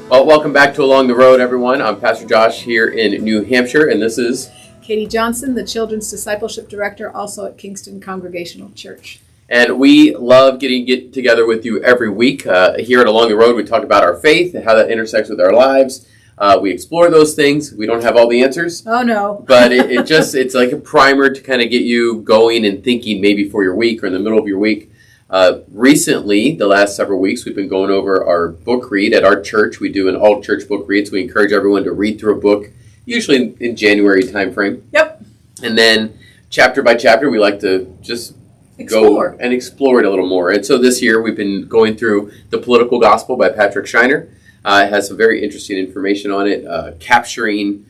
Well, welcome back to Along the Road, everyone. I'm Pastor Josh here in New Hampshire, and this is Katie Johnson, the Children's Discipleship Director, also at Kingston Congregational Church. And we love get together with you every week. Here at Along the Road, we talk about our faith and how that intersects with our lives. We explore those things. We don't have all the answers. Oh, no. But it's like a primer to kind of get you going and thinking maybe for your week or in the middle of your week. Recently, the last several weeks, we've been going over our book read at our church. We do an all-church book read, so we encourage everyone to read through a book, usually in January timeframe. Yep. And then chapter by chapter, we like to just Explore. go and explore it a little more. And so this year, we've been going through The Political Gospel by Patrick Schriener. It has some very interesting information on it, capturing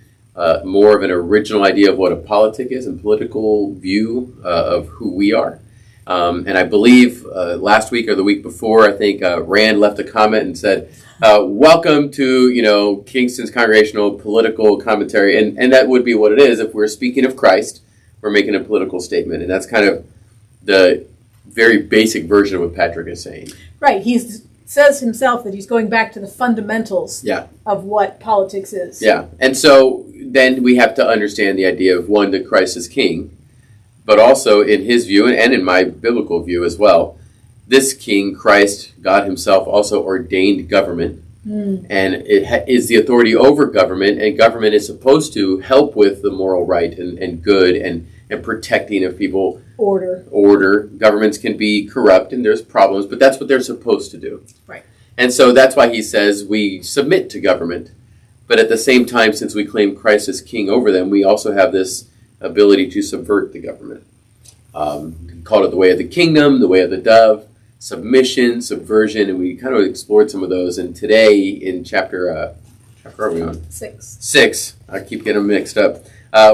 more of an original idea of what a politic is and political view of who we are. And I believe last week or the week before, I think Rand left a comment and said, welcome to, Kingston's Congregational Political Commentary. And that would be what it is. If we're speaking of Christ, we're making a political statement. And that's kind of the very basic version of what Patrick is saying. Right. He says himself that he's going back to the fundamentals of what politics is. Yeah. And so then we have to understand the idea of, one, that Christ is king. But also, in his view, and in my biblical view as well, this king, Christ, God himself, also ordained government. And it is the authority over government, and government is supposed to help with the moral right and good and protecting of people. Order. Governments can be corrupt, and there's problems, but that's what they're supposed to do. Right. And so that's why he says we submit to government. But at the same time, since we claim Christ as king over them, we also have this ability to subvert the government. Called it the way of the kingdom, the way of the dove, submission, subversion, and we kind of explored some of those. And today in chapter are we on? 6. I keep getting them mixed up.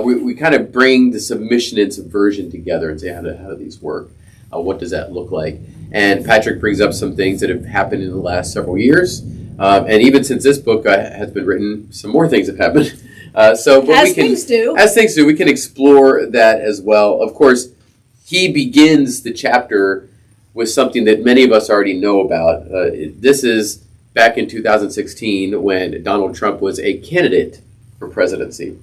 We kind of bring the submission and subversion together and say, how do these work? What does that look like? And Patrick brings up some things that have happened in the last several years. And even since this book has been written, some more things have happened. Things do. As things do, we can explore that as well. Of course, he begins the chapter with something that many of us already know about. This is back in 2016 when Donald Trump was a candidate for presidency,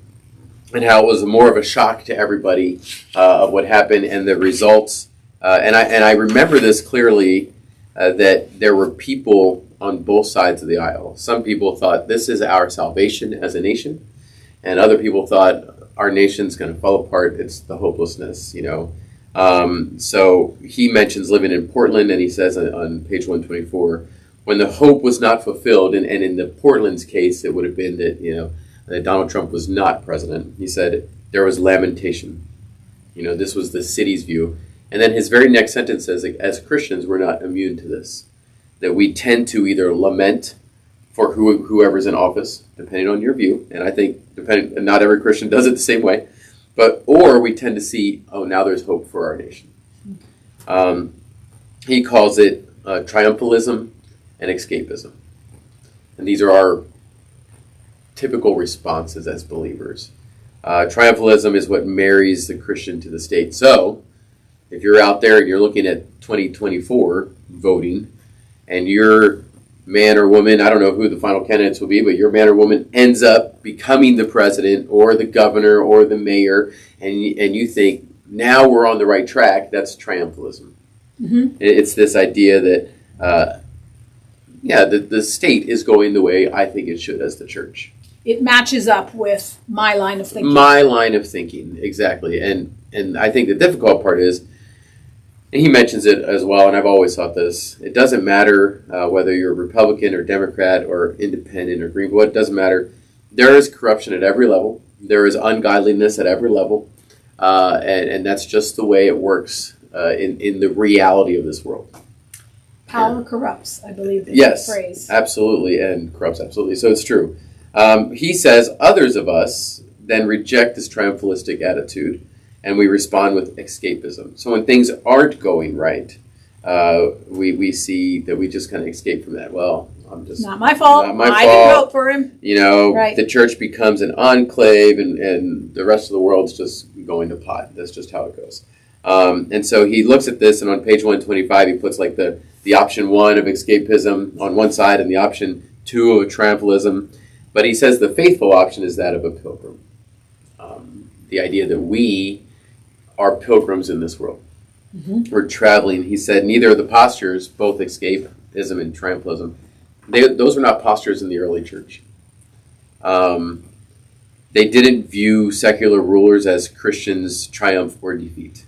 and how it was more of a shock to everybody of what happened and the results. And I remember this clearly, that there were people on both sides of the aisle. Some people thought this is our salvation as a nation. And other people thought our nation's going to fall apart. It's the hopelessness, So he mentions living in Portland, and he says on page 124, when the hope was not fulfilled, and in the Portland's case, it would have been that, that Donald Trump was not president. He said there was lamentation. This was the city's view. And then his very next sentence says, as Christians, we're not immune to this. That we tend to either lament for whoever's in office, depending on your view, and I think not every Christian does it the same way, or we tend to see, now there's hope for our nation. He calls it triumphalism and escapism, and these are our typical responses as believers. Triumphalism is what marries the Christian to the state. So, if you're out there and you're looking at 2024 voting, and you're man or woman, I don't know who the final candidates will be, but your man or woman ends up becoming the president or the governor or the mayor, and you think, now we're on the right track, that's triumphalism. Mm-hmm. It's this idea that, the state is going the way I think it should as the church. It matches up with my line of thinking. My line of thinking, exactly. And I think the difficult part is, and he mentions it as well, and I've always thought this, it doesn't matter whether you're Republican or Democrat or independent or green, it doesn't matter. There is corruption at every level. There is ungodliness at every level. And that's just the way it works in the reality of this world. Power corrupts, I believe is the phrase. Yes, absolutely, and corrupts, absolutely. So it's true. He says, others of us then reject this triumphalistic attitude, and we respond with escapism. So when things aren't going right, we see that we just kind of escape from that. Well, I'm just not my fault. Not my I fault. didn't vote for him. Right. The church becomes an enclave, and the rest of the world's just going to pot. That's just how it goes. And so he looks at this, and on page 125, he puts like the option 1 of escapism on one side, and the option two of a triumphalism. But he says the faithful option is that of a pilgrim. The idea that we are pilgrims in this world. Mm-hmm. We're traveling. He said neither of the postures, both escapism and triumphalism, those were not postures in the early church. They didn't view secular rulers as Christians' triumph or defeat.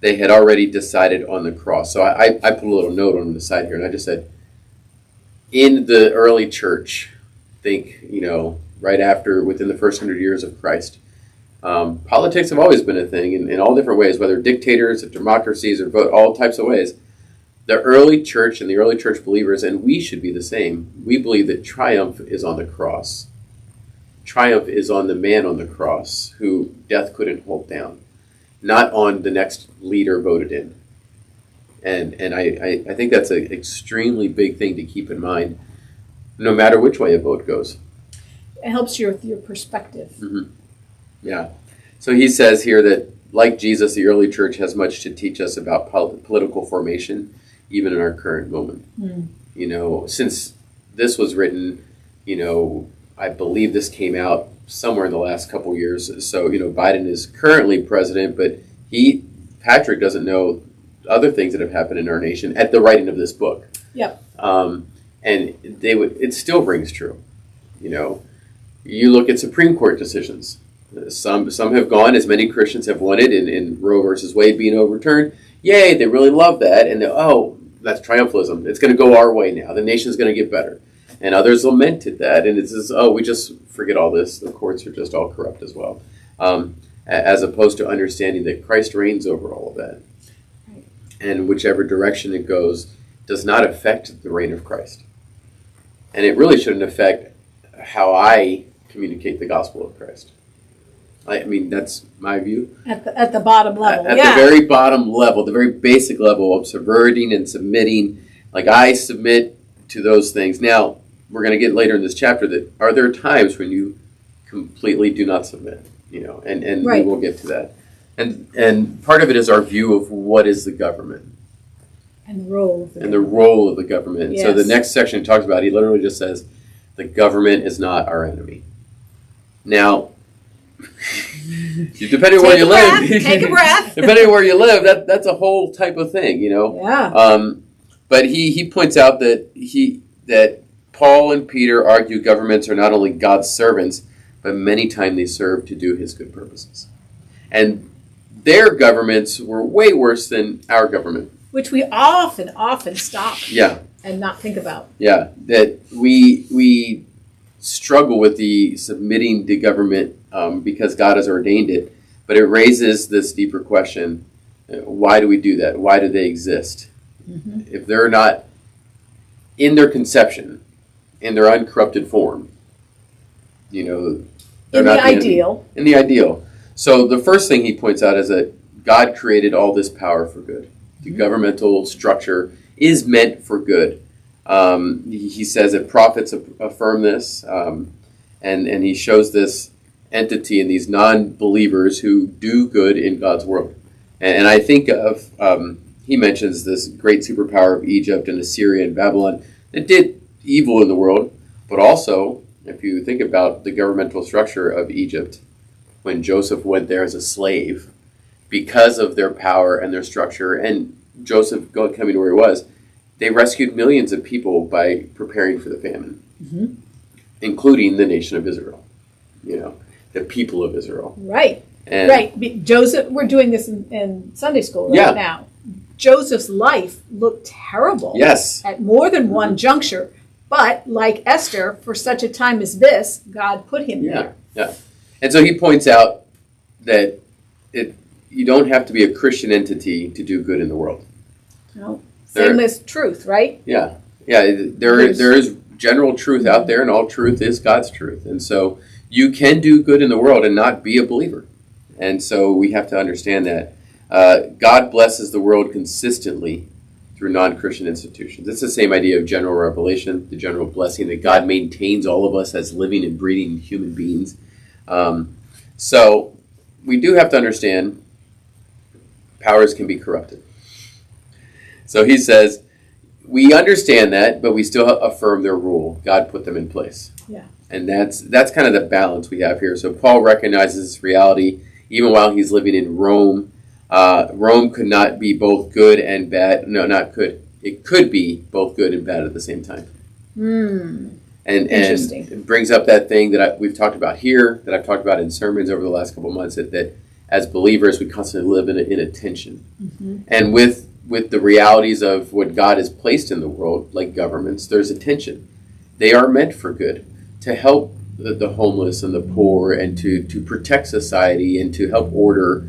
They had already decided on the cross. So I put a little note on the side here, and I just said, in the early church, think, right after, within the first 100 years of Christ, politics have always been a thing in all different ways, whether dictators or democracies or vote, all types of ways. The early church and the early church believers, and we should be the same, we believe that triumph is on the cross. Triumph is on the man on the cross who death couldn't hold down, not on the next leader voted in. And I think that's an extremely big thing to keep in mind, no matter which way a vote goes. It helps you with your perspective. Mm-hmm. Yeah. So he says here that, like Jesus, the early church has much to teach us about political formation, even in our current moment. Mm. Since this was written, I believe this came out somewhere in the last couple years. So, Biden is currently president, but Patrick doesn't know other things that have happened in our nation at the writing of this book. Yep. And it still rings true. You look at Supreme Court decisions. Some have gone, as many Christians have wanted, in Roe versus Wade being overturned. Yay, they really love that. And that's triumphalism. It's going to go our way now. The nation's going to get better. And others lamented that. And it says, we just forget all this. The courts are just all corrupt as well. As opposed to understanding that Christ reigns over all of that. Right. And whichever direction it goes does not affect the reign of Christ. And it really shouldn't affect how I communicate the gospel of Christ. I mean, that's my view. At the bottom level, At the very bottom level, the very basic level of subverting and submitting. Like, I submit to those things. Now, we're going to get later in this chapter that are there times when you completely do not submit, and right. We will get to that. And part of it is our view of what is the government. And the role of the government. The role of the government. Yes. So the next section talks about, he literally just says, the government is not our enemy. Now, depending on where you live, take a breath. Depending on where you live, that's a whole type of thing, Yeah. But he points out that Paul and Peter argue governments are not only God's servants, but many times they serve to do his good purposes. And their governments were way worse than our government. Which we often stop and not think about. Yeah, that we struggle with the submitting to government because God has ordained it, but it raises this deeper question: why do we do that? Why do they exist? Mm-hmm. If they're not in their conception, in their uncorrupted form, they're not in the ideal. So the first thing he points out is that God created all this power for good. The governmental structure is meant for good. He says that prophets affirm this, and he shows this entity in these non-believers who do good in God's world. And I think of, he mentions this great superpower of Egypt and Assyria and Babylon that did evil in the world, but also, if you think about the governmental structure of Egypt, when Joseph went there as a slave, because of their power and their structure, and Joseph coming to where he was, they rescued millions of people by preparing for the famine, including the nation of Israel, the people of Israel. Right, right. Joseph, we're doing this in Sunday school right now. Joseph's life looked terrible at more than one juncture, but like Esther, for such a time as this, God put him there. Yeah, and so he points out that you don't have to be a Christian entity to do good in the world. No. Same as truth, right? Yeah. There is general truth out there, and all truth is God's truth. And so you can do good in the world and not be a believer. And so we have to understand that. God blesses the world consistently through non-Christian institutions. It's the same idea of general revelation, the general blessing that God maintains all of us as living and breathing human beings. So we do have to understand powers can be corrupted. So he says, we understand that, but we still affirm their rule. God put them in place. Yeah. And that's kind of the balance we have here. So Paul recognizes this reality even while he's living in Rome. Rome could not be both good and bad. No, not could. It could be both good and bad at the same time. And it brings up that thing that we've talked about here, that I've talked about in sermons over the last couple of months, that as believers we constantly live in a tension. And with the realities of what God has placed in the world, like governments, there's a tension. They are meant for good, to help the homeless and the poor, and to protect society, and to help order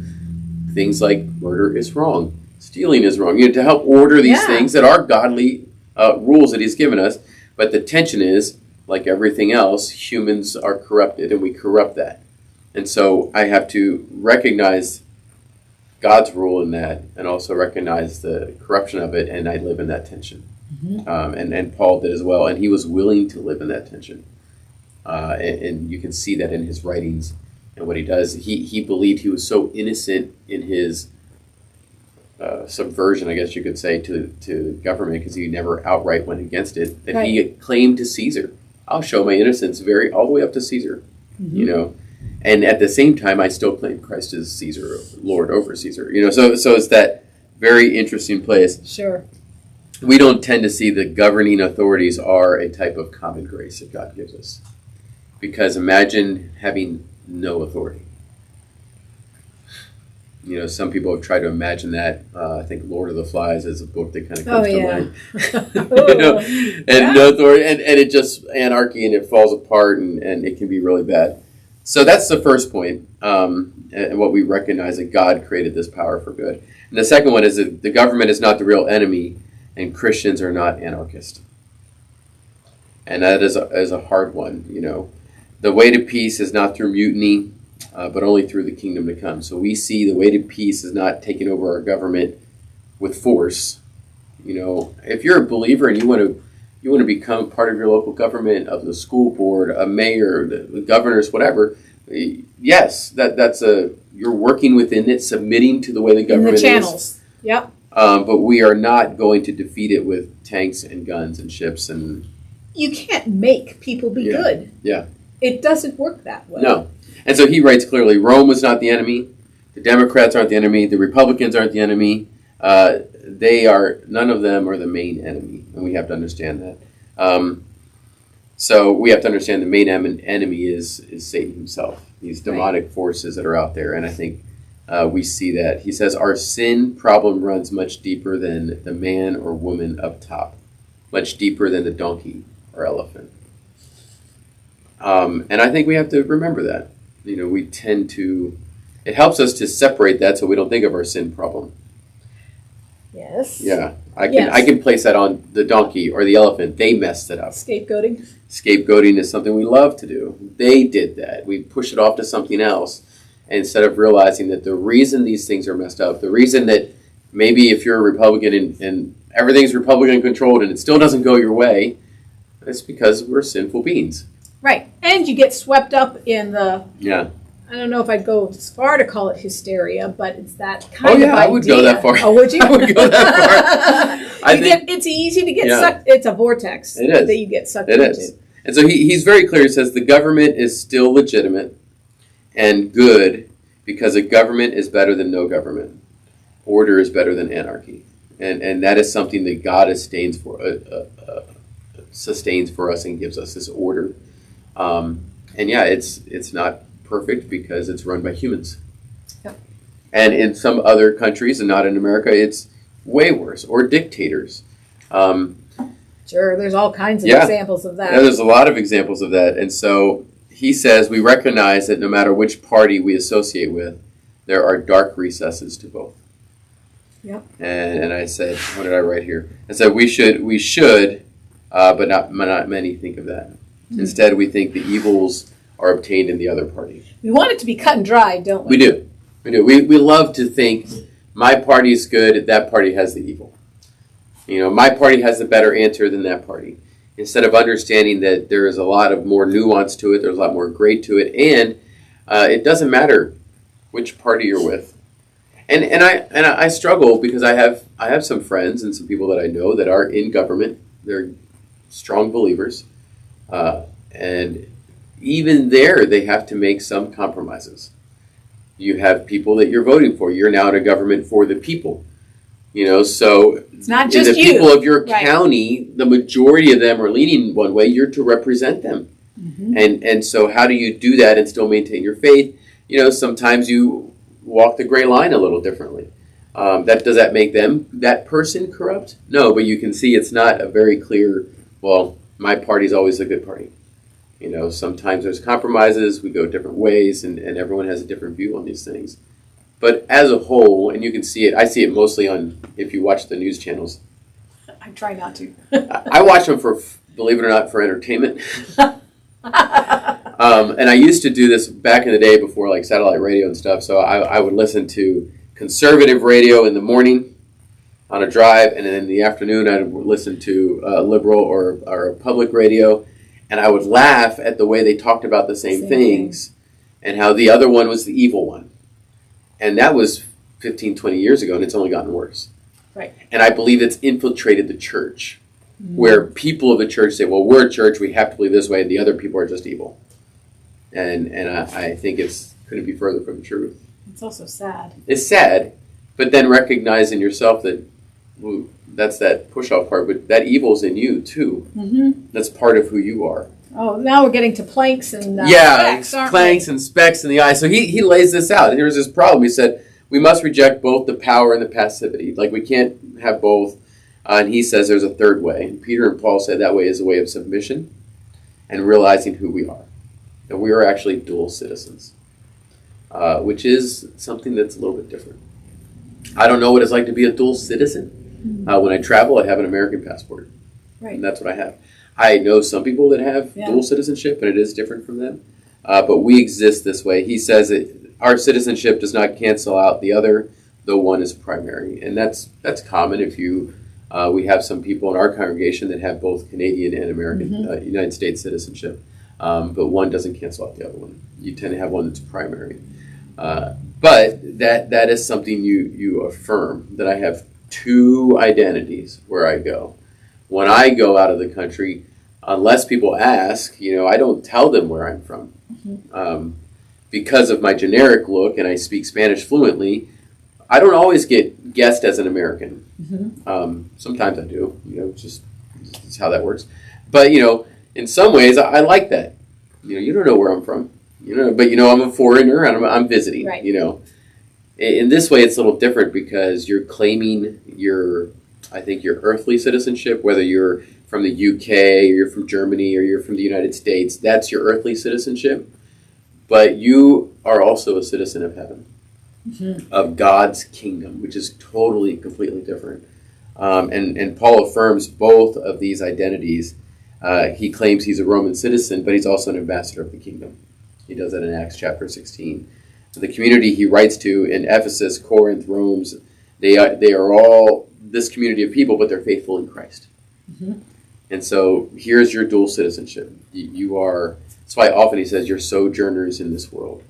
things like murder is wrong, stealing is wrong, to help order these things that are godly rules that he's given us. But the tension is, like everything else, humans are corrupted, and we corrupt that. And so I have to recognize God's rule in that, and also recognize the corruption of it, and I live in that tension. And Paul did as well, and he was willing to live in that tension. And you can see that in his writings and what he does. He believed he was so innocent in his subversion, I guess you could say, to government, because he never outright went against it, that he claimed to Caesar, I'll show my innocence all the way up to Caesar, and at the same time I still claim Christ as Caesar, Lord over Caesar, so it's that very interesting place. Sure. We don't tend to see the governing authorities are a type of common grace that God gives us, because imagine having no authority. Some people have tried to imagine that. I think Lord of the Flies is a book that kind of comes to mind. No authority, and it just anarchy, and it falls apart, and it can be really bad. So that's the first point, and what we recognize, that God created this power for good. And the second one is that the government is not the real enemy, and Christians are not anarchists. And that is a hard one. The way to peace is not through mutiny, but only through the kingdom to come. So we see the way to peace is not taking over our government with force. If you're a believer and you want to become part of your local government, of the school board, a mayor, the governors, whatever, yes, you're working within it, submitting to the way the government is. In the channels. Yep. But we are not going to defeat it with tanks and guns and ships and. You can't make people be good. Yeah. It doesn't work that way. No. And so he writes clearly, Rome was not the enemy. The Democrats aren't the enemy. The Republicans aren't the enemy. None of them are the main enemy. And we have to understand that. So we have to understand the main enemy is Satan himself. These demonic forces that are out there. And I think we see that. He says, our sin problem runs much deeper than the man or woman up top. Much deeper than the donkey or elephant. And I think we have to remember that. We tend to, it helps us to separate that so we don't think of our sin problem. Yes. Yeah. I can place that on the donkey or the elephant. They messed it up. Scapegoating. Scapegoating is something we love to do. They did that. We push it off to something else instead of realizing that the reason these things are messed up, the reason that maybe if you're a Republican and everything's Republican controlled and it still doesn't go your way, it's because we're sinful beings. Right. And you get swept up in the, I don't know if I'd go as far to call it hysteria, but it's that kind of idea. I would go that far. Oh, would you? I would go that far. It's easy to get sucked. It's a vortex that you get sucked into. It is. And so he's very clear. He says the government is still legitimate and good because a government is better than no government. Order is better than anarchy. And that is something that God sustains for us and gives us, this order. It's not perfect because it's run by humans. Yep. And in some other countries, and not in America, it's way worse, or dictators. Sure, there's all kinds of examples of that. Yeah, there's a lot of examples of that. And so he says we recognize that no matter which party we associate with, there are dark recesses to both. Yep. And I said, what did I write here? I said we should, but not many think of that. Mm-hmm. Instead, we think the evils are obtained in the other party. We want it to be cut and dry, don't we? We do. We love to think my party is good, that party has the evil. My party has the better answer than that party. Instead of understanding that there is a lot of more nuance to it, there's a lot more gray to it, and it doesn't matter which party you're with. I struggle because I have some friends and some people that I know that are in government. They're strong believers, and even there they have to make some compromises. You have people that you're voting for. You're now in a government for the people. So it's not just the people of your county, the majority of them are leaning one way. You're to represent them. And so how do you do that and still maintain your faith? Sometimes you walk the gray line a little differently. Does that make that person corrupt? No, but you can see it's not a very clear, well, my party's always a good party. Sometimes there's compromises, we go different ways, and everyone has a different view on these things. But as a whole, and you can see it, I see it mostly if you watch the news channels. I try not to. I watch them believe it or not, for entertainment. And I used to do this back in the day before like satellite radio and stuff. So I would listen to conservative radio in the morning on a drive, and then in the afternoon I would listen to liberal or public radio, and I would laugh at the way they talked about the same things and how the other one was the evil one. And that was 15, 20 years ago, and it's only gotten worse. Right. And I believe it's infiltrated the church, where people of the church say, well, we're a church, we have to believe this way, and the other people are just evil. And I think it's couldn't be further from the truth. It's also sad. It's sad, but then recognize in yourself that that's that push-off part, but that evil's in you too. That's part of who you are. Oh, now we're getting to planks and specks, aren't planks we? And specks in the eye. So he lays this out. Here's this problem. He said, we must reject both the power and the passivity. Like, we can't have both. And he says there's a third way. And Peter and Paul said that way is a way of submission and realizing who we are. That we are actually dual citizens, which is something that's a little bit different. I don't know what it's like to be a dual citizen. When I travel, I have an American passport. Right. And that's what I have. I know some people that have dual citizenship, and it is different from them. But we exist this way. He says that our citizenship does not cancel out the other, though one is primary. And that's common if you... we have some people in our congregation that have both Canadian and American, United States citizenship. But one doesn't cancel out the other one. You tend to have one that's primary. But that is something you affirm, that I have two identities where I go. When I go out of the country, unless people ask, I don't tell them where I'm from. Because of my generic look and I speak Spanish fluently, I don't always get guessed as an American. Sometimes I do, just how that works. But, in some ways, I like that. You don't know where I'm from, but I'm a foreigner and I'm visiting, right. In this way, it's a little different because you're claiming your earthly citizenship, whether you're from the UK or you're from Germany or you're from the United States, that's your earthly citizenship. But you are also a citizen of heaven, of God's kingdom, which is totally, completely different. And Paul affirms both of these identities. He claims he's a Roman citizen, but he's also an ambassador of the kingdom. He does that in Acts chapter 16. The community he writes to in Ephesus, Corinth, Rome, they are all this community of people, but they're faithful in Christ. And so here's your dual citizenship. You are, that's why often he says you're sojourners in this world.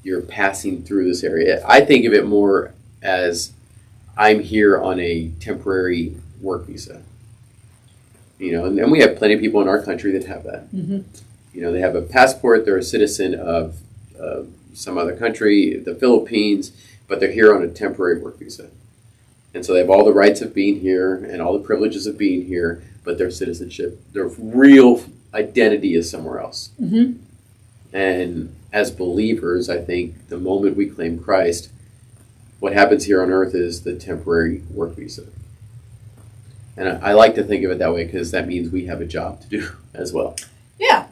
You're passing through this area. I think of it more as I'm here on a temporary work visa. And we have plenty of people in our country that have that. They have a passport, they're a citizen of some other country, the Philippines, but they're here on a temporary work visa. And so they have all the rights of being here and all the privileges of being here, but their citizenship, their real identity is somewhere else. And as believers, I think the moment we claim Christ, what happens here on earth is the temporary work visa. And I like to think of it that way because that means we have a job to do as well. Yeah.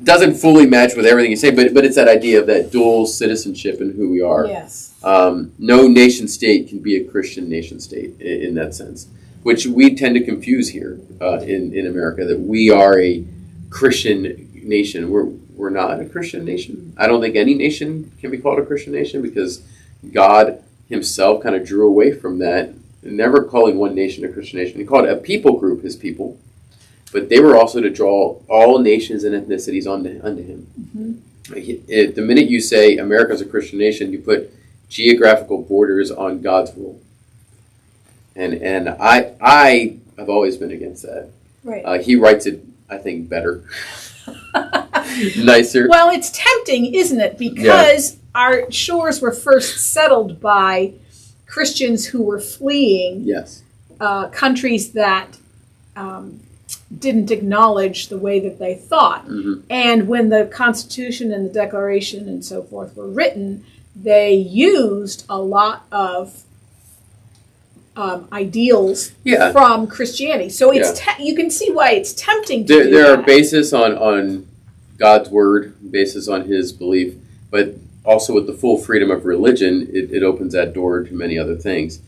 Doesn't fully match with everything you say, but it's that idea of that dual citizenship and who we are. Yes. No nation state can be a Christian nation state in that sense, which we tend to confuse here in America, that we are a Christian nation. We're not a Christian nation. I don't think any nation can be called a Christian nation because God himself kind of drew away from that, never calling one nation a Christian nation. He called a people group his people, but they were also to draw all nations and ethnicities unto him. The minute you say America's a Christian nation, you put geographical borders on God's rule. And I have always been against that. Right. He writes it, I think, better. Nicer. Well, it's tempting, isn't it? Because our shores were first settled by Christians who were fleeing countries that didn't acknowledge the way that they thought. Mm-hmm. And when the Constitution and the Declaration and so forth were written, they used a lot of ideals from Christianity. So it's you can see why it's tempting to do there that. are basis on God's word, basis on his belief, but also with the full freedom of religion, it opens that door to many other things.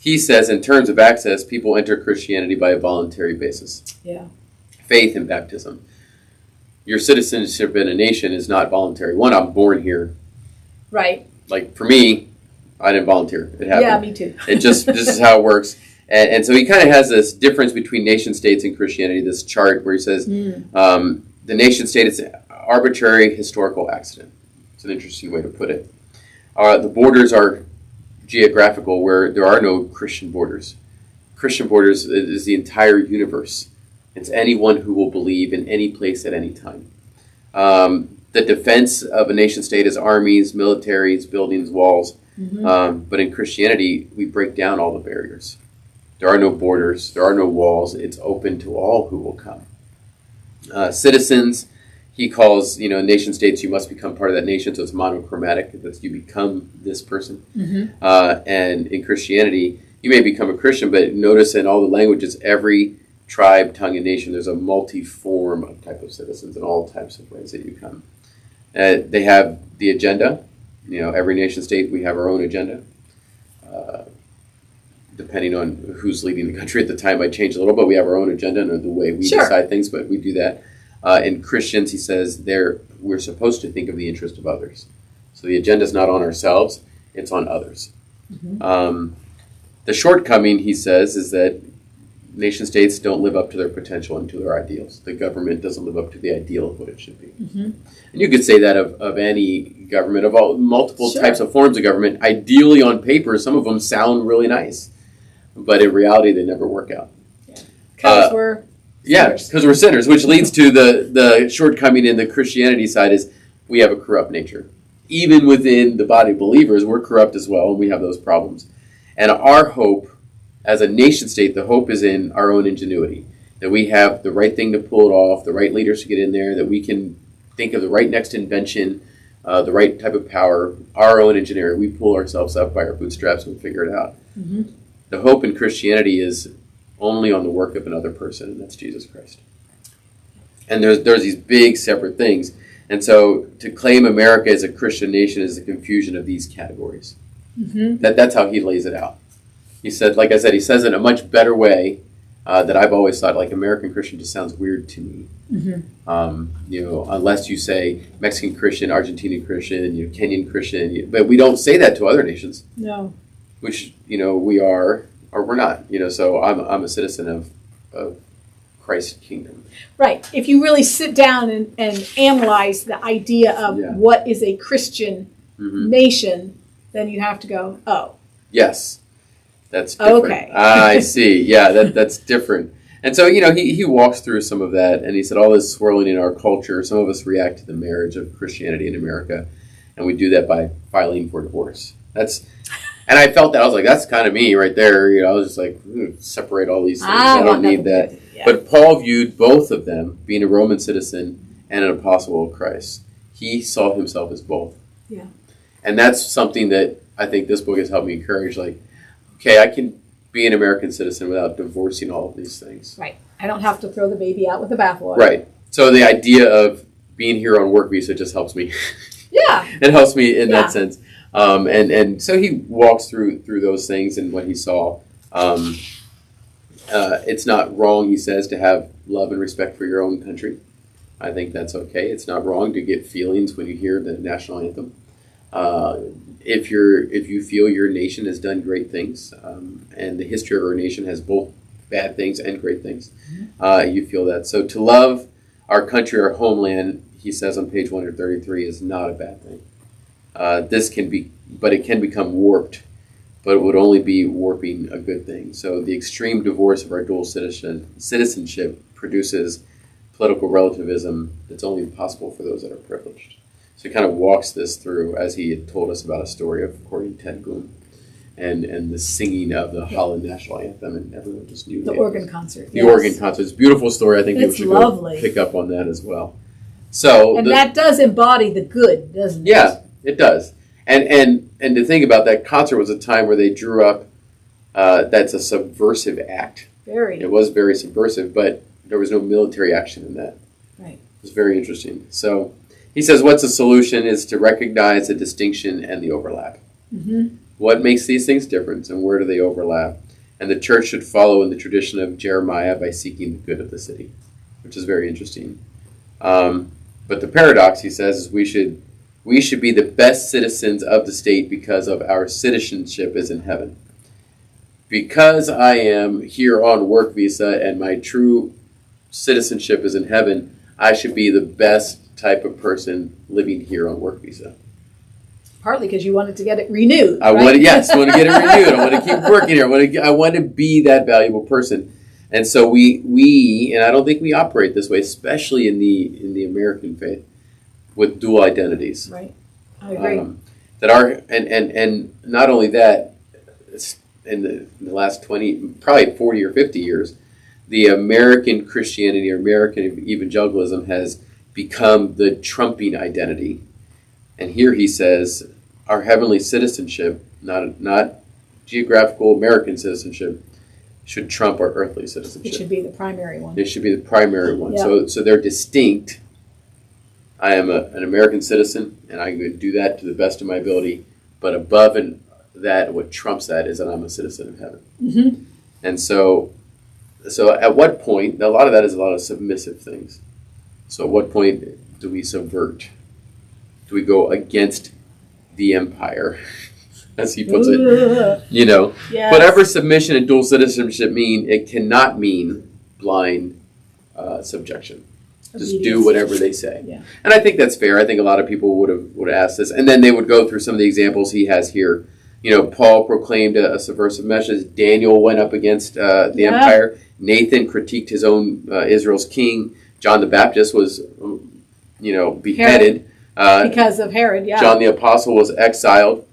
He says, in terms of access, people enter Christianity by a voluntary basis. Yeah. Faith and baptism. Your citizenship in a nation is not voluntary. One, I'm born here. Right. Like, for me, I didn't volunteer. It happened. Yeah, me too. This is how it works. And so he kind of has this difference between nation states and Christianity, this chart where he says the nation state is an arbitrary historical accident. It's an interesting way to put it. The borders are geographical, where there are no Christian borders. Christian borders is the entire universe. It's anyone who will believe in any place at any time. The defense of a nation state is armies, militaries, buildings, walls. Mm-hmm. But in Christianity, we break down all the barriers. There are no borders. There are no walls. It's open to all who will come. Citizens, he calls, nation states, you must become part of that nation, so it's monochromatic, that you become this person. Mm-hmm. And in Christianity, you may become a Christian, but notice in all the languages, every tribe, tongue, and nation, there's a multi-form of type of citizens in all types of ways that you come. They have the agenda. Every nation state, we have our own agenda. Depending on who's leading the country at the time, might change a little, but we have our own agenda and the way we decide things, but we do that. In Christians, he says, we're supposed to think of the interest of others. So the agenda is not on ourselves, it's on others. Mm-hmm. The shortcoming, he says, is that nation states don't live up to their potential and to their ideals. The government doesn't live up to the ideal of what it should be. Mm-hmm. And you could say that of any government, of all multiple types of forms of government. Ideally, on paper, some of them sound really nice, but in reality, they never work out. Because we're sinners. Because we're sinners, which leads to the shortcoming in the Christianity side is we have a corrupt nature. Even within the body of believers, we're corrupt as well, and we have those problems. And our hope, as a nation state, the hope is in our own ingenuity, that we have the right thing to pull it off, the right leaders to get in there, that we can think of the right next invention, the right type of power, our own engineering. We pull ourselves up by our bootstraps and figure it out. Mm-hmm. The hope in Christianity is only on the work of another person, and that's Jesus Christ. And there's these big separate things. And so to claim America as a Christian nation is a confusion of these categories. Mm-hmm. That's how he lays it out. He said, like I said, he says it in a much better way that I've always thought, like American Christian just sounds weird to me. Mm-hmm. Unless you say Mexican Christian, Argentinian Christian, Kenyan Christian, but we don't say that to other nations. No. Which, we are, or we're not. So I'm a citizen of Christ's kingdom. Right. If you really sit down and analyze the idea of what is a Christian nation, then you have to go, oh. Yes. That's different. Okay. I see. Yeah, that's different. And so, he walks through some of that, and he said all this swirling in our culture, some of us react to the marriage of Christianity in America, and we do that by filing for divorce. And I felt that. I was like, that's kind of me right there. I was just like, separate all these things. I don't need that. Yeah. But Paul viewed both of them, being a Roman citizen and an apostle of Christ. He saw himself as both. Yeah. And that's something that I think this book has helped me encourage. Like, okay, I can be an American citizen without divorcing all of these things. Right. I don't have to throw the baby out with the bathwater. Right. So the idea of being here on work visa just helps me. Yeah. It helps me in that sense. And so he walks through those things and what he saw. It's not wrong, he says, to have love and respect for your own country. I think that's okay. It's not wrong to get feelings when you hear the national anthem. If you feel your nation has done great things, and the history of our nation has both bad things and great things, you feel that. So to love our country, our homeland, he says on page 133, is not a bad thing. This can but it can become warped, but it would only be warping a good thing. So the extreme divorce of our dual citizenship produces political relativism that's only possible for those that are privileged. So he kind of walks this through as he had told us about a story of Corey Ten Boom and the singing of the Holland National Anthem, and everyone just knew the organ concert. The organ concert. It's a beautiful story. I think people should go pick up on that as well. So that does embody the good, doesn't it? Yeah, it does. And to think about that concert was a time where they drew up that's a subversive act. Very. It was very subversive, but there was no military action in that. Right. It was very interesting. So he says what's the solution is to recognize the distinction and the overlap. Mm-hmm. What makes these things different and where do they overlap? And the church should follow in the tradition of Jeremiah by seeking the good of the city, which is very interesting. But the paradox, he says, is we should be the best citizens of the state because of our citizenship is in heaven. Because I am here on work visa and my true citizenship is in heaven, I should be the best type of person living here on work visa. Partly because you wanted to get it renewed. I want to get it renewed. I want to keep working here. I want to be that valuable person. And so we and I don't think we operate this way, especially in the American faith, with dual identities. Right, I agree. And not only that, in the last 20, probably 40 or 50 years, the American Christianity or American evangelicalism has become the trumping identity. And here he says, our heavenly citizenship, not geographical American citizenship, should trump our earthly citizenship. It should be the primary one. It should be the primary one. Yeah. So they're distinct. I am an American citizen, and I'm going to do that to the best of my ability. But above and that, what trumps that is that I'm a citizen of heaven. Mm-hmm. And so at what point, a lot of that is a lot of submissive things. So at what point do we subvert? Do we go against the empire, as he puts it? Yes. Whatever submission and dual citizenship mean, it cannot mean blind subjection. Just do whatever they say. Yeah. And I think that's fair. I think a lot of people would have asked this. And then they would go through some of the examples he has here. Paul proclaimed a subversive message. Daniel went up against the empire. Nathan critiqued his own Israel's king. John the Baptist was, beheaded. Because of Herod, yeah. John the Apostle was exiled.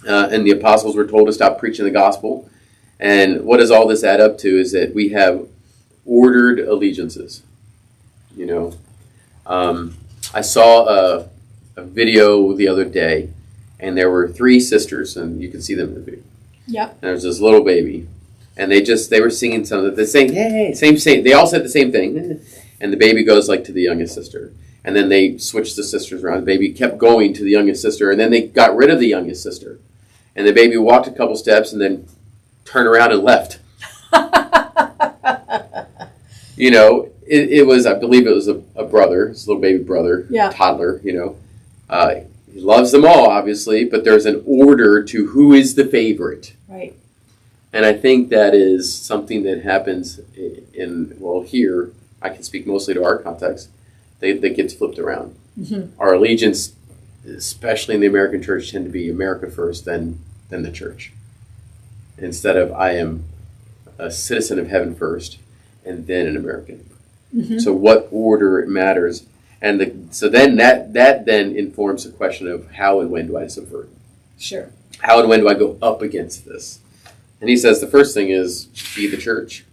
And the apostles were told to stop preaching the gospel. And what does all this add up to is that we have ordered allegiances. I saw a video the other day, and there were 3 sisters, and you can see them in the video. Yep. And there's this little baby, and they were singing something. They're saying, "Hey," same. They all said the same thing, and the baby goes to the youngest sister, and then they switched the sisters around. The baby kept going to the youngest sister, and then they got rid of the youngest sister, and the baby walked a couple steps and then turned around and left. It was, I believe it was a brother, his little baby brother, toddler, He loves them all, obviously, but there's an order to who is the favorite. Right. And I think that is something that happens here, I can speak mostly to our context, that gets flipped around. Mm-hmm. Our allegiance, especially in the American church, tend to be America first, then the church. Instead of I am a citizen of heaven first, and then an American. Mm-hmm. So what order matters, and so then that then informs the question of how and when do I subvert? Sure. How and when do I go up against this? And he says the first thing is be the church.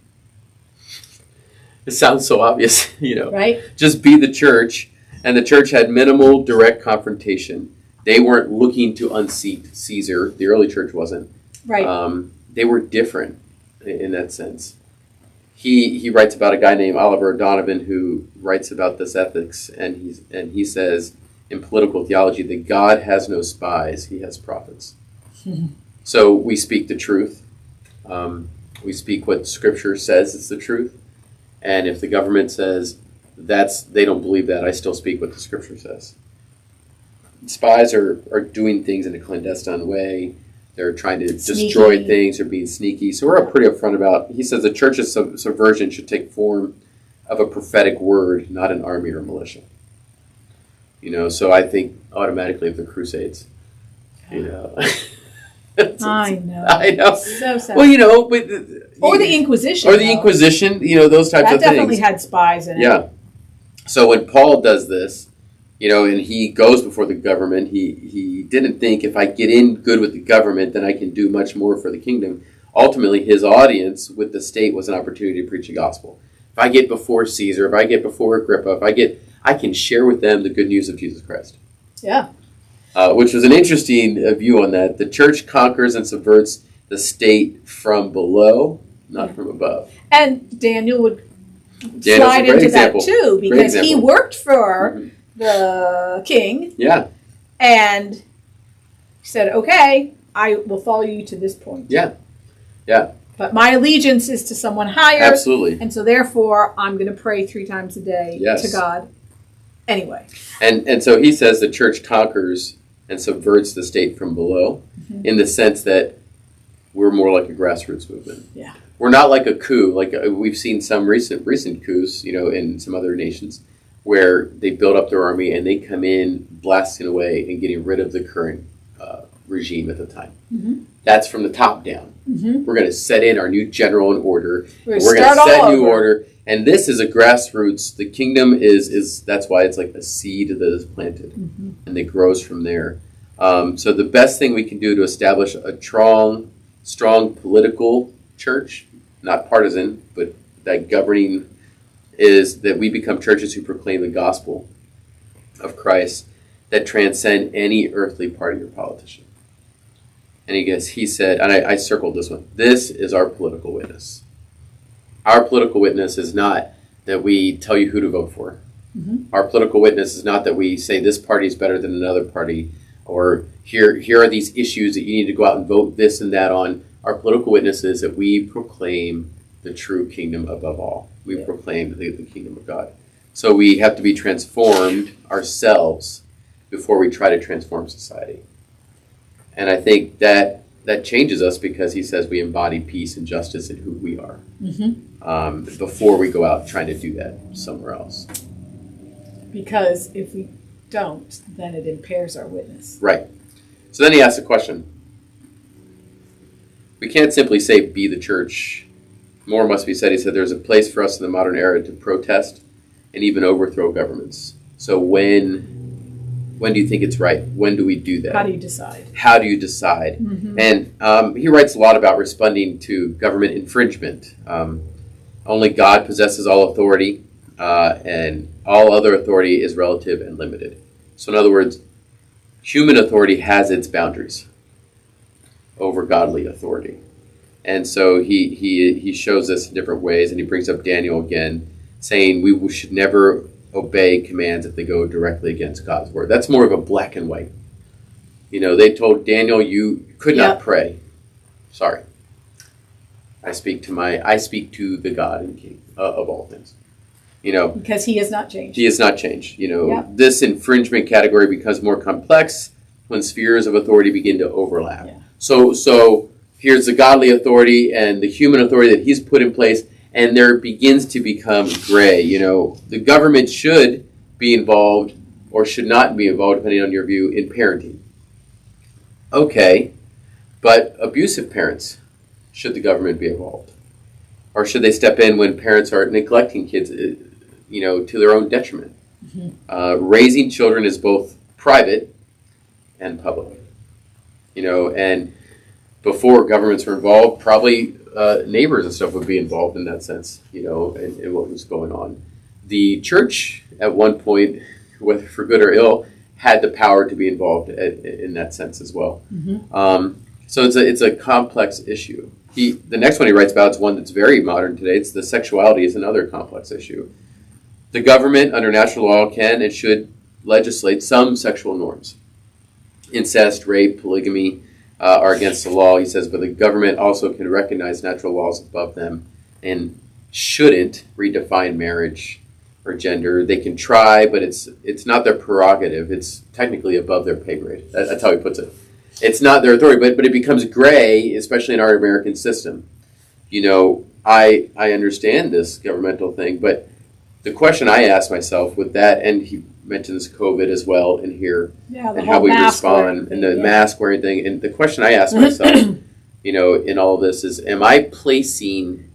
It sounds so obvious, Right. Just be the church, and the church had minimal direct confrontation. They weren't looking to unseat Caesar. The early church wasn't. Right. They were different in that sense. He writes about a guy named Oliver Donovan who writes about this ethics, and he says in political theology that God has no spies, he has prophets. So we speak the truth. We speak what Scripture says is the truth. And if the government says they don't believe that, I still speak what the Scripture says. Spies are doing things in a clandestine way. They're trying to destroy things or being sneaky. So we're pretty upfront about, he says the church's subversion should take form of a prophetic word, not an army or militia. So I think automatically of the Crusades. You know. I know. I know. So sad. Well, you know, but or the Inquisition. Or the Inquisition, you know, those types of things. That definitely had spies in it. Yeah. So when Paul does this, you know, and he goes before the government, he didn't think if I get in good with the government, then I can do much more for the kingdom. Ultimately, his audience with the state was an opportunity to preach the gospel. If I get before Caesar, if I get before Agrippa, I can share with them the good news of Jesus Christ. Yeah. Which was an interesting view on that. The church conquers and subverts the state from below, not from above. And Daniel would slide into that too, because he worked for the king. Yeah. And he said, okay, I will follow you to this point. Yeah. Yeah. But my allegiance is to someone higher. Absolutely. And so therefore, I'm going to pray 3 times a day to God. Anyway. And so he says the church conquers and subverts the state from below in the sense that we're more like a grassroots movement. Yeah. We're not like a coup. Like we've seen some recent coups, you know, in some other nations where they build up their army and they come in blasting away and getting rid of the current regime at the time. That's from the top down. We're going to set in our new general and order. We're going to set new order. And this is a grassroots. The kingdom is that's why it's like a seed that is planted and it grows from there. So the best thing we can do to establish a strong political church, not partisan, but that governing, is that we become churches who proclaim the gospel of Christ that transcend any earthly party or politician. And he said, and I circled this one, this is our political witness. Our political witness is not that we tell you who to vote for. Our political witness is not that we say this party is better than another party, or here are these issues that you need to go out and vote this and that on. Our political witness is that we proclaim the true kingdom above all. We proclaim the kingdom of God. So we have to be transformed ourselves before we try to transform society. And I think that changes us because he says we embody peace and justice in who we are before we go out trying to do that somewhere else. Because if we don't, then it impairs our witness. Right. So then he asks a question. We can't simply say be the church. More must be said. He said there's a place for us in the modern era to protest and even overthrow governments. So when do you think it's right? When do we do that? How do you decide? How do you decide? And he writes a lot about responding to government infringement. Only God possesses all authority, and all other authority is relative and limited. So in other words, human authority has its boundaries over godly authority. And so he shows us in different ways, and he brings up Daniel again, saying we should never obey commands if they go directly against God's word. That's more of a black and white. You know, they told Daniel you could not pray. Sorry. I speak to the God and King of all things. You know, because he has not changed. He has not changed. You know, this infringement category becomes more complex when spheres of authority begin to overlap. Yeah. So here's the godly authority and the human authority that he's put in place, and there begins to become gray. You know, the government should be involved or should not be involved, depending on your view, in parenting. Okay, but abusive parents, should the government be involved? Or should they step in when parents are neglecting kids, you know, to their own detriment? Raising children is both private and public. You know, and before governments were involved, probably neighbors and stuff would be involved in that sense, you know, in what was going on. The church, at one point, whether for good or ill, had the power to be involved in that sense as well. So it's a complex issue. The next one he writes about is one that's very modern today. It's the sexuality is another complex issue. The government, under natural law, can and should legislate some sexual norms. Incest, rape, polygamy are against the law, he says, but the government also can recognize natural laws above them and shouldn't redefine marriage or gender. They can try, but it's not their prerogative. It's technically above their pay grade. That's how he puts it. It's not their authority, but it becomes gray, especially in our American system. You know, I understand this governmental thing, but the question I ask myself with that, and mentions COVID as well in here, Yeah, and how we respond, and the mask wearing thing. And the question I ask myself, in all of this is, am I placing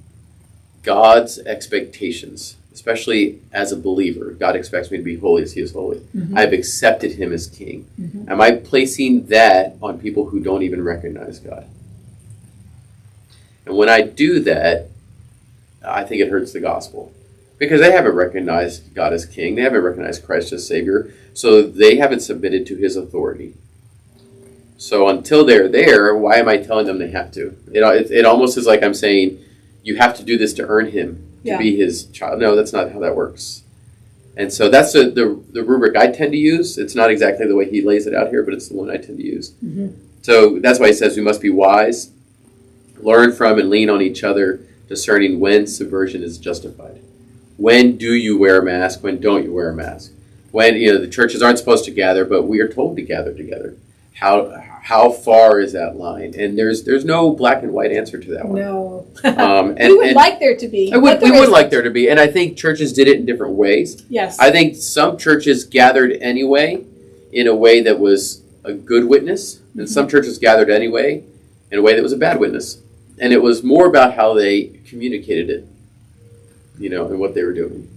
God's expectations, especially as a believer? God expects me to be holy as he is holy. I've accepted him as king. Am I placing that on people who don't even recognize God? And when I do that, I think it hurts the gospel. Because they haven't recognized God as king. They haven't recognized Christ as Savior. So they haven't submitted to his authority. So until they're there, why am I telling them they have to? It almost is like I'm saying, you have to do this to earn him, to be his child. No, that's not how that works. And so that's the rubric I tend to use. It's not exactly the way he lays it out here, but it's the one I tend to use. So that's why he says we must be wise, learn from and lean on each other, discerning when subversion is justified. When do you wear a mask? When don't you wear a mask? When the churches aren't supposed to gather, but we are told to gather together. How far is that line? And there's no black and white answer to that one. No. We would like there to be. We would like there to be, and I think churches did it in different ways. Yes. I think some churches gathered anyway in a way that was a good witness, and some churches gathered anyway in a way that was a bad witness. And it was more about how they communicated it. And what they were doing.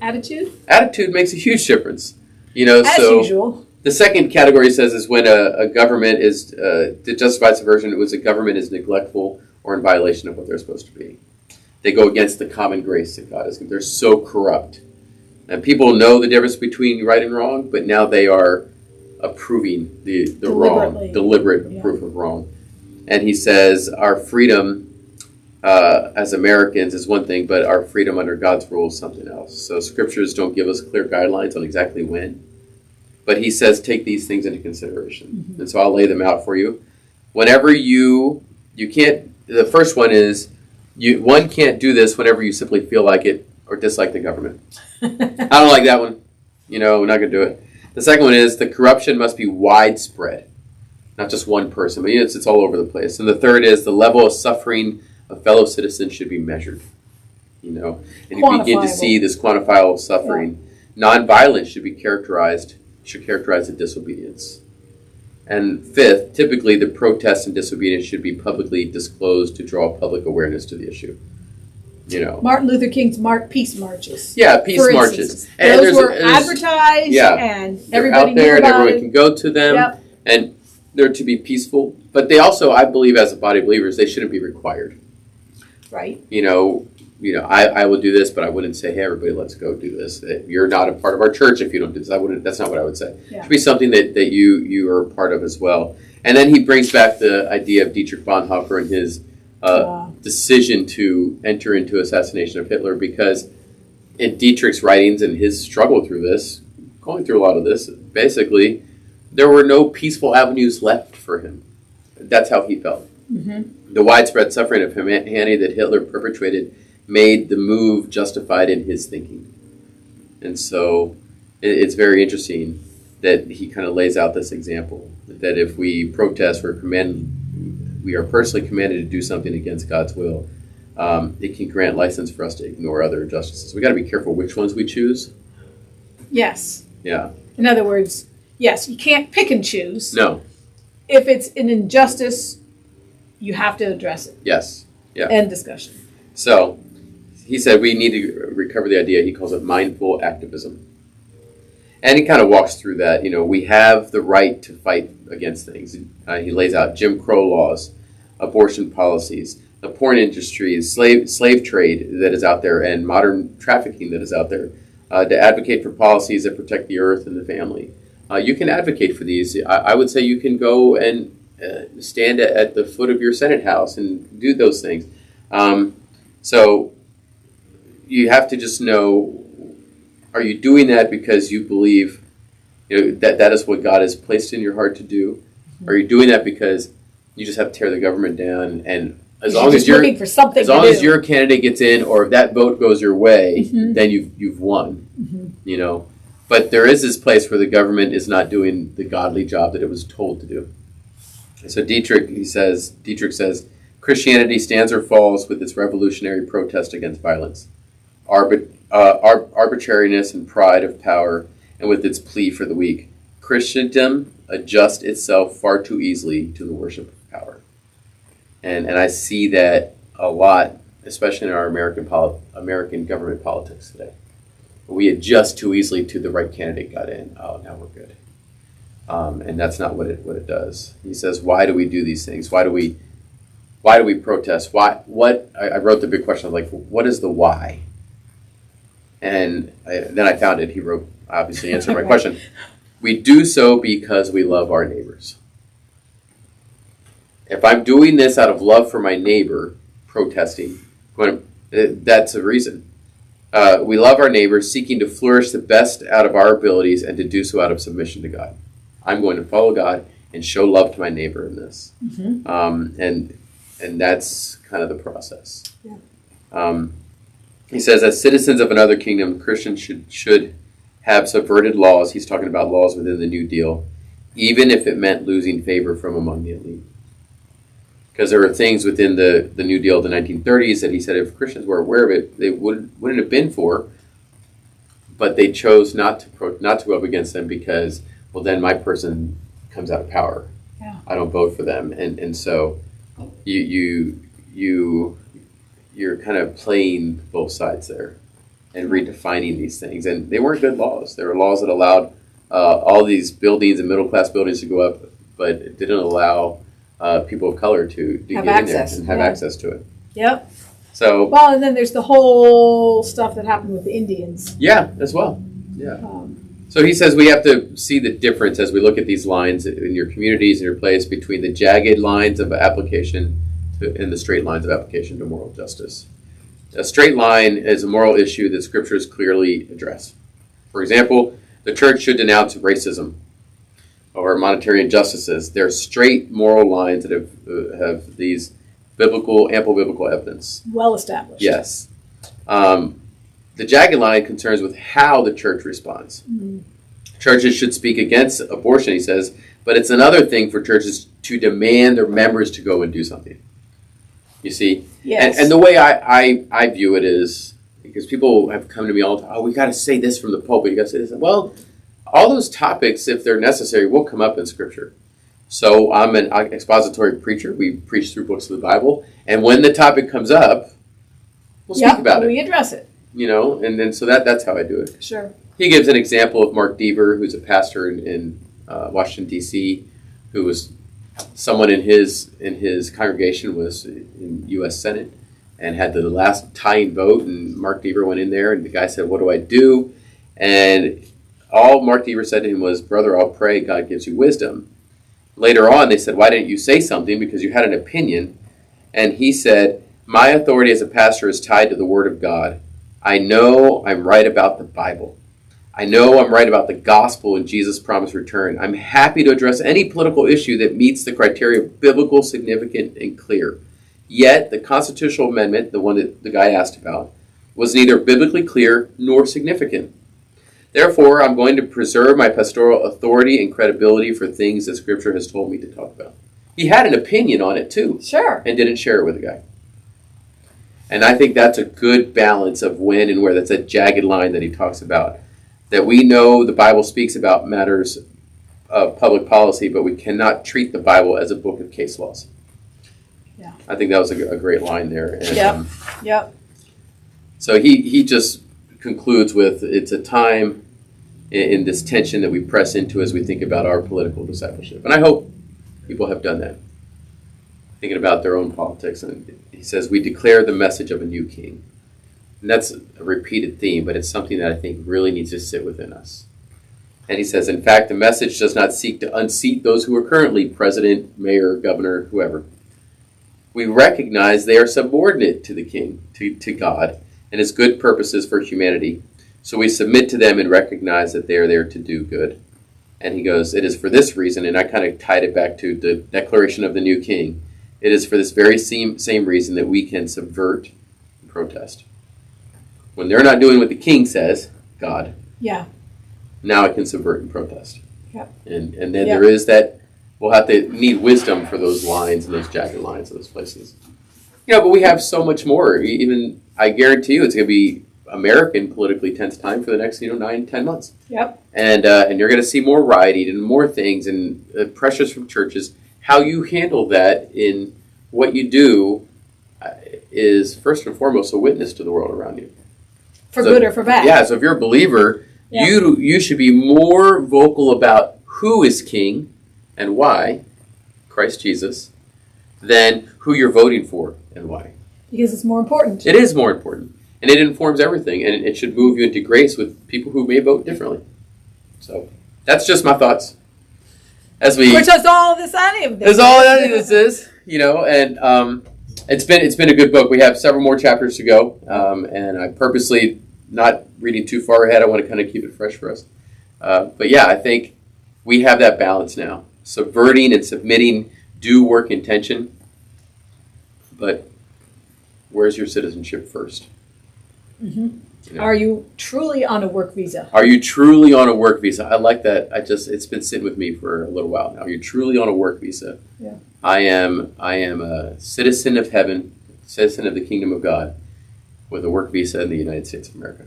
Attitude makes a huge difference. As usual. The second category says is when a government is, to justify subversion, it was a government is neglectful or in violation of what they're supposed to be. They go against the common grace that God has given. They're so corrupt. And people know the difference between right and wrong, but now they are approving the wrong, deliberate proof of wrong. And he says our freedom as Americans is one thing, but our freedom under God's rule is something else. So scriptures don't give us clear guidelines on exactly when. But he says take these things into consideration. And so I'll lay them out for you. Whenever you can't, the first one is, one can't do this whenever you simply feel like it or dislike the government. I don't like that one. We're not going to do it. The second one is the corruption must be widespread, not just one person, but it's all over the place. And the third is the level of suffering of fellow citizens should be measured. And you begin to see this quantifiable suffering. Nonviolence should characterize the disobedience. And fifth, typically the protest and disobedience should be publicly disclosed to draw public awareness to the issue. Martin Luther King's peace marches. Yeah, peace marches. And those were advertised, and everybody out there, knew about and everyone it. can go to them, and they're to be peaceful. But they also, I believe, as a body of believers, they shouldn't be required. Right. I will do this, but I wouldn't say, hey, everybody, let's go do this. You're not a part of our church if you don't do this. That's not what I would say. It should be something that you are a part of as well. And then he brings back the idea of Dietrich Bonhoeffer and his decision to enter into assassination of Hitler, because in Dietrich's writings and his struggle through this, going through a lot of this, basically, there were no peaceful avenues left for him. That's how he felt. The widespread suffering of humanity that Hitler perpetrated made the move justified in his thinking. And so it's very interesting that he kind of lays out this example, that if we protest, we are personally commanded to do something against God's will. It can grant license for us to ignore other injustices. We got to be careful which ones we choose. Yes. Yeah. In other words, yes, you can't pick and choose. No. If it's an injustice, you have to address it. Yes. Yeah. End discussion. So he said we need to recover the idea. He calls it mindful activism. And he kind of walks through that. We have the right to fight against things. He lays out Jim Crow laws, abortion policies, the porn industry, slave trade that is out there, and modern trafficking that is out there, to advocate for policies that protect the earth and the family. You can advocate for these. I would say you can go and stand at the foot of your Senate House and do those things. So you have to just know, are you doing that because you believe that is what God has placed in your heart to do? Mm-hmm. Are you doing that because you just have to tear the government down, and as long as your candidate gets in, or if that vote goes your way, then you've won. But there is this place where the government is not doing the godly job that it was told to do. So Dietrich says, Christianity stands or falls with its revolutionary protest against violence, arbitrariness and pride of power, and with its plea for the weak. Christendom adjusts itself far too easily to the worship of power. And I see that a lot, especially in our American government politics today. We adjust too easily to the right candidate got in. Oh, now we're good. And that's not what it does. He says, why do we do these things? Why do we protest? I wrote the big question, like, what is the why? And then I found it. He wrote, obviously answered my question. We do so because we love our neighbors. If I'm doing this out of love for my neighbor, protesting, that's a reason. We love our neighbors, seeking to flourish the best out of our abilities and to do so out of submission to God. I'm going to follow God and show love to my neighbor in this. Mm-hmm. And that's kind of the process. Yeah. He says, as citizens of another kingdom, Christians should have subverted laws. He's talking about laws within the New Deal, even if it meant losing favor from among the elite. Because there were things within the New Deal of the 1930s that he said if Christians were aware of it, they wouldn't have been for, but they chose not to go up against them because, well, then my person comes out of power. Yeah. I don't vote for them. And so you're kind of playing both sides there and redefining these things. And they weren't good laws. They were laws that allowed all these buildings and middle-class buildings to go up, but it didn't allow people of color to get access. In there and have access to it. Yep. So well, and then there's the whole stuff that happened with the Indians. Yeah, as well. Yeah. So he says we have to see the difference as we look at these lines in your communities and your place between the jagged lines of application and the straight lines of application to moral justice. A straight line is a moral issue that scriptures clearly address. For example, the church should denounce racism or monetary injustices. They're straight moral lines that have these ample biblical evidence. Well established. Yes. The jagged line concerns with how the church responds. Mm-hmm. Churches should speak against abortion, he says, but it's another thing for churches to demand their members to go and do something. You see? Yes. And the way I view it is, because people have come to me all the time, oh, we got to say this from the pulpit, you got to say this. Well, all those topics, if they're necessary, will come up in Scripture. So I'm an expository preacher. We preach through books of the Bible. And when the topic comes up, we'll speak about it. We address it. You know, and so that's how I do it. Sure. He gives an example of Mark Deaver, who's a pastor in Washington, D.C., who was someone in his congregation was in U.S. Senate and had the last tying vote. And Mark Deaver went in there, and the guy said, "What do I do?" And all Mark Deaver said to him was, "Brother, I'll pray God gives you wisdom." Later on, they said, "Why didn't you say something? Because you had an opinion." And he said, "My authority as a pastor is tied to the Word of God. I know I'm right about the Bible. I know I'm right about the gospel and Jesus' promised return. I'm happy to address any political issue that meets the criteria of biblical, significant, and clear. Yet, the constitutional amendment, the one that the guy asked about, was neither biblically clear nor significant. Therefore, I'm going to preserve my pastoral authority and credibility for things that Scripture has told me to talk about." He had an opinion on it, too. Sure. And didn't share it with the guy. And I think that's a good balance of when and where. That's a jagged line that he talks about. That we know the Bible speaks about matters of public policy, but we cannot treat the Bible as a book of case laws. Yeah. I think that was a great line there. And, Yep. So he just concludes with, it's a time in this tension that we press into as we think about our political discipleship. And I hope people have done that, thinking about their own politics. And he says, we declare the message of a new king. And that's a repeated theme, but it's something that I think really needs to sit within us. And he says, in fact, the message does not seek to unseat those who are currently president, mayor, governor, whoever. We recognize they are subordinate to the king, to God, and his good purposes for humanity. So we submit to them and recognize that they are there to do good. And he goes, it is for this reason, and I kind of tied it back to the declaration of the new king. It is for this very same reason that we can subvert and protest. When they're not doing what the king says, God, now I can subvert and protest. Yep. And then there is that, we'll have to need wisdom for those lines and those jagged lines, those places. But we have so much more. Even, I guarantee you, it's going to be American politically tense time for the next 9-10 months. Yep. And you're going to see more rioting and more things and pressures from churches. How you handle that in what you do is first and foremost a witness to the world around you. For good or for bad. Yeah. So if you're a believer, you should be more vocal about who is king and why, Christ Jesus, than who you're voting for and why. Because it's more important. It is more important. And it informs everything. And it should move you into grace with people who may vote differently. So that's just my thoughts. Which is all this any of this. That's all any of this is. And it's been a good book. We have several more chapters to go. And I purposely not reading too far ahead. I want to kind of keep it fresh for us. But yeah, I think we have that balance now. Subverting and submitting do work in tension. But where's your citizenship first? Mm-hmm. Are you truly on a work visa? Are you truly on a work visa? I like that. It's been sitting with me for a little while now. Are you truly on a work visa? Yeah. I am a citizen of heaven, citizen of the kingdom of God, with a work visa in the United States of America.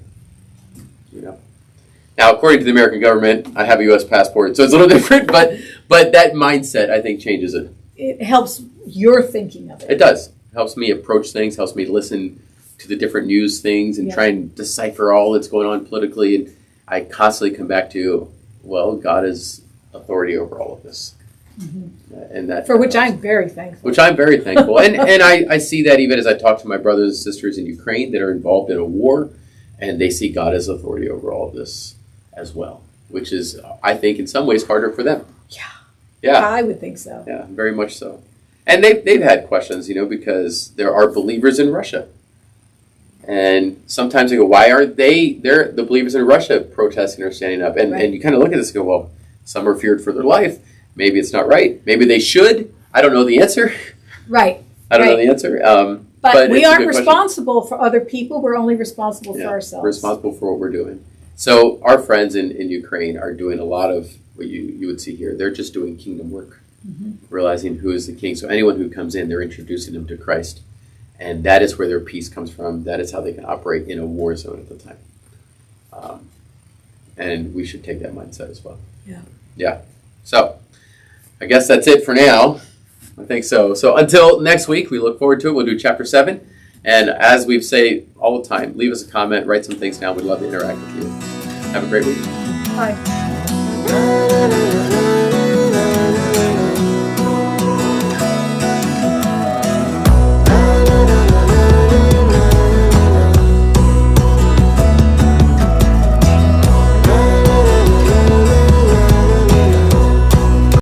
Now, according to the American government, I have a U.S. passport, so it's a little different, but that mindset, I think, changes it. It helps your thinking of it. It does. It helps me approach things, helps me listen to the different news things and try and decipher all that's going on politically. And I constantly come back to, well, God is authority over all of this. Mm-hmm. And that, for which I'm very thankful. Which I'm very thankful. and I see that even as I talk to my brothers and sisters in Ukraine that are involved in a war, and they see God as authority over all of this as well, which is, I think, in some ways harder for them. Yeah. I would think so. Yeah, very much so. And they've had questions, because there are believers in Russia. And sometimes they go, why aren't they're the believers in Russia protesting or standing up? And you kind of look at this and go, well, some are feared for their life. Maybe it's not right. Maybe they should. I don't know the answer. Right. I don't know the answer. But we aren't responsible for other people. We're only responsible for ourselves. We're responsible for what we're doing. So our friends in Ukraine are doing a lot of what you would see here. They're just doing kingdom work, realizing who is the king. So anyone who comes in, they're introducing them to Christ. And that is where their peace comes from. That is how they can operate in a war zone at the time. And we should take that mindset as well. Yeah. So I guess that's it for now. I think so. So until next week, we look forward to it. We'll do chapter 7. And as we say all the time, leave us a comment, write some things down. We'd love to interact with you. Have a great week. Bye.